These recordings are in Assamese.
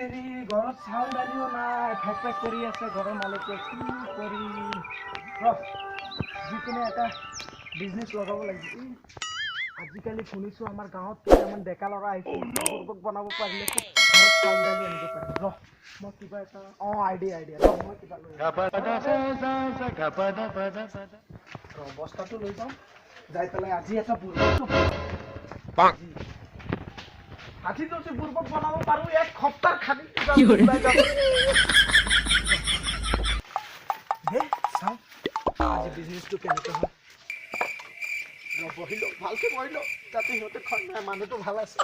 তেৰি ঘৰত চাউল দালিও নাই ফেক ফেক কৰি আছে ঘৰৰ মালিকে কি কৰি যিকোনো এটা বিজনেছ লগাব লাগিব আজিকালি শুনিছোঁ আমাৰ গাঁৱত কেইটামান ডেকা ল'ৰা আহিছে বুৰ্বক বনাব পাৰিলে ঘৰত চাউল দালি আনিব পাৰিম মই কিবা এটা আইডিয়া মই কিবা লৈ বস্তাটো লৈ যাওঁ যাই পেলাই আজি এটা আজি যদি বুৰ্বক বনাব পাৰোঁ এক সপ্তাহ খালি চাওঁ আজি বিজনেছটো কেনেকৈ হয় বহিলোঁ ভালকৈ বহিলোঁ তাতে সিহঁতে খং নাই মানুহটো ভাল আছে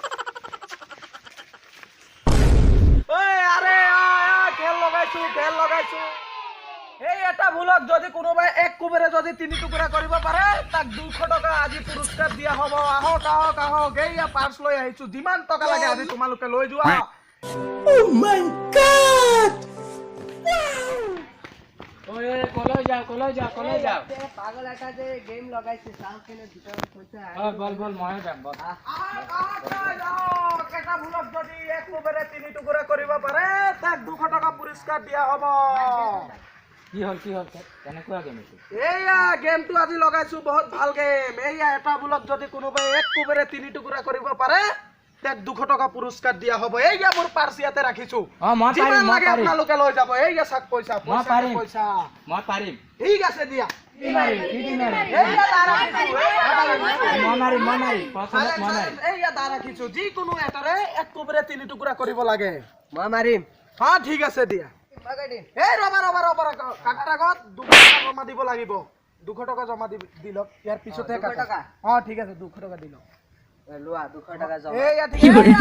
খেল লগাইছোঁ এই এটা ভুলত যদি কোনোবাই এক কোবেৰে যদি 3 টুকুৰা কৰিব পাৰে তাক 200 টকা আজি পুৰস্কাৰ দিয়া হ'ব আহক এইয়া পাৰ্চ লৈ আহিছোঁ যিমান টকা লাগে আজি তোমালোকে লৈ যোৱা Oh my God! কলৈ যাও পাগল এটা যে গেম লগাইছে চাও কেনে ভিতৰত পইচা বল মই যাম বল এটা ভুলত যদি এক কোবেৰে 3 টুকুৰা কৰিব পাৰে তাক 200 টকা পুৰস্কাৰ দিয়া হ'ব কি হল কেনেকুৱা গেম এইয়া গেমটো আজি লগাইছো বহুত ভাল গেম এইয়া এটা ভুলত যদি কোনোবাই এক কোবেৰে 3 টুকুৰা কৰিব পাৰে তাক 200 টকা পুৰস্কাৰ দিয়া হ'ব এইয়া মোৰ পাৰ্চ ইয়াতে ৰাখিছো যিমান লাগে আপোনালোকে লৈ যাব এইয়া চাক পইচা মই পাৰিম ঠিক আছে দিয়া এইয়া দা ৰাখিছো যিকোনো এটাৰে এক কোবেৰে 3 টুকুৰা কৰিব লাগে মই মাৰিম ঠিক আছে দিয়া এই ৰবা কাকাৰ আগত 200 টকা জমা দিব লাগিব 200 টকা জমা দি লওক ইয়াৰ পিছতে কাকা ঠিক আছে 200 টকা দি লওক লোৱা 200 টকা জমা এইয়া ঠিক আছে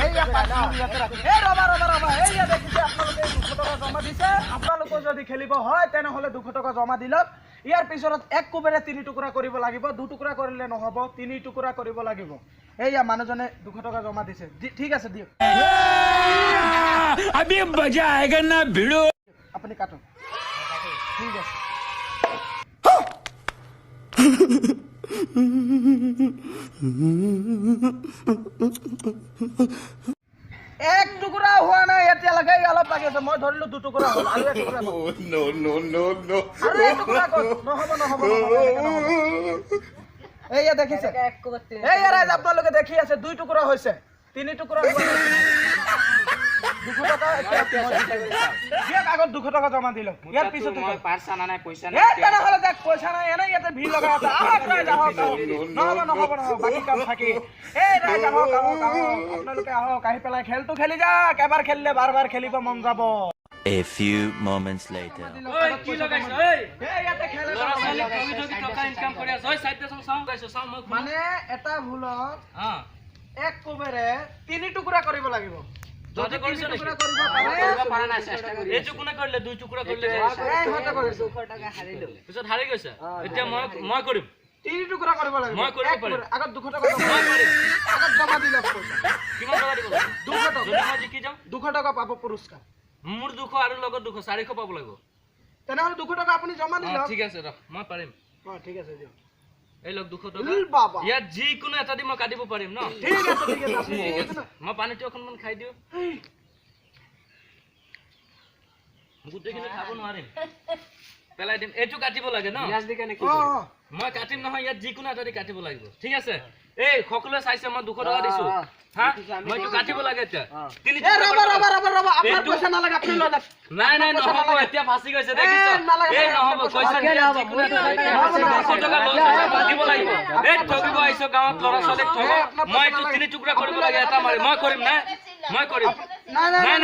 এইয়া ইয়াতে ৰাখি ৰবা এইয়া দেখিছে আপোনালোকে 200 টকা জমা দিছে আপোনালোকে যদি খেলিব হয় তেনেহলে 200 টকা জমা দি লওক ইয়াৰ পিছত এক কোবেৰে 3 টুকুৰা কৰিব লাগিব 2 টুকুৰা কৰিলে নহব 3 টুকুৰা কৰিব লাগিব এইয়া মানুহজনে 200 টকা জমা দিছে ঠিক আছে দিয়ক अभी मजा आएगा ना भिड़ो আপুনি কাটো ঠিক আছে এক টুকুৰা হোৱা নাই এতিয়ালৈকে অলপ লাগি আছে মই ধৰিলো 2 টুকুৰা হ'ল আৰু এক টুকুৰা আৰু এক টুকুৰা নহব এইয়া দেখিছে এইয়া ৰাইজ আপোনালোকে দেখি আছে 2 টুকুৰা হৈছে 3 টুকুৰা হোৱা নাই 200 টকা দিয়ক আগত 200 টকা জমা দিল ইয়াৰ পিছত মই পাৰ্চ আনা নাই পইচা নাই তেনেহ'লে তাক পইচা নাই এনে ইয়াতে ভিৰ লগাই আছে নহব বাকী কাম থাকি ৰাইজ আহক আপোনালোকে আহক আহি পেলাই খেলটো খেলি যাওক এবাৰ খেলিলে বাৰ খেলিব মন যাব A few moments later. কি লগাইছ ইয়াতে খেলে টকা ইনকাম কৰি আছ চাও মানে এটা ভুলত এক কোবেৰে 3 টুকুৰা কৰিব লাগিব যদি টুকুৰা কৰিব পাৰা নাই চেষ্টা কৰি এই টুকুৰা কৰিলে 2 টুকুৰা কৰিলে হতে কৰিছো 200 টকা হাৰিলো পিছত হাৰি গৈছে এতিয়া মই কৰিম 3 টুকুৰা কৰিব লাগিব মই কৰিব পাৰিম আগত 200 টকা জমা কৰিম আগত জমা দিলে পইচা কিমান টকা দিব 200 টকা মই জিকি যাম 200 টকা পাব পুৰস্কাৰ মোৰ 200 আৰু লগত 200 400 পাব লাগিব তেনেহলে 200 টকা আপুনি জমা দিলে ঠিক আছে ৰ মই পাৰিম ঠিক আছে দিয়ক এই লগ 200 টকা বাবা ইয়াত যি কোনো এটা দি মই কাটিব পাৰিম ন ঠিক আছে আপুনি ঠিক আছে না মই পানীটো অকণমান খাই দিও গোটেইখিনি খাব নোৱাৰিম পেলাই দিম এইটো কাটিব লাগে ন মই কাটিম নহয় ইয়াত যিকোনো এটা দি কাটিব লাগিব ঠিক আছে এই সকলোৱে চাইছে মই 200 টকা দিছো হা মই এইটো কাটিব লাগে এতিয়া ৰবা আপোনাৰ পইচা নালাগে আপুনি লৈ যাওক নাই নহব এতিয়া ফাঁচি গৈছে দেখিছ এই নহব পইচা যিকোনো এটা 200 টকা লৈ কাটিব লাগিব এই ঠগিব আইছো গাঁৱত ল'ৰা ছোৱালীক ঠগ মই এইটো 3 টুকুৰা কৰিব লাগে এটা মাৰি মই কৰিম না মই কৰিম নাই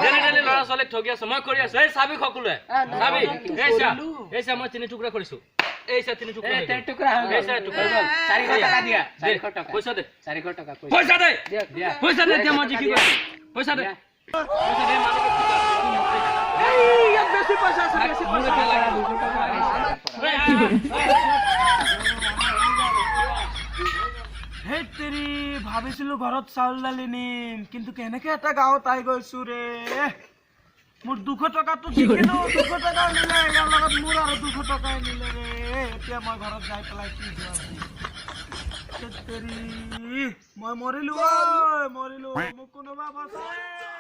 জেনেৰেলি ল'ৰা ছোৱালীক ঠগি আছো মই কৰি আছো এই চাবি সকলোৱে চাবি এইচা মই 3 টুকুৰা কৰিছো এইচা 3 টুকুৰা এইচা টুকুৰা 400 টকা দিয়া 400 টকা পইচা দে 400 টকা পইচা দে পইচা দে এতিয়া মই জিকি গৈছো পইচা দে মালিক এই ইয়াত বেছি পইচা আছে বেছি পইচা লাগে 200 টকা হে তেৰি ভাবিছিলো ঘৰত চাউল দালি নিম কিন্তু কেনেকে এটা গাঁৱত আই গৈছো ৰে মোৰ 200 টকাটো দিছিলো 200 টকা নিলে ইয়াৰ লগত মোৰ আৰু 200 টকাই নিলে ৰে এতিয়া মই ঘৰত যাই পেলাই কি মই মৰিলো ঐ মৰিলো মোক কোনোবা বচাই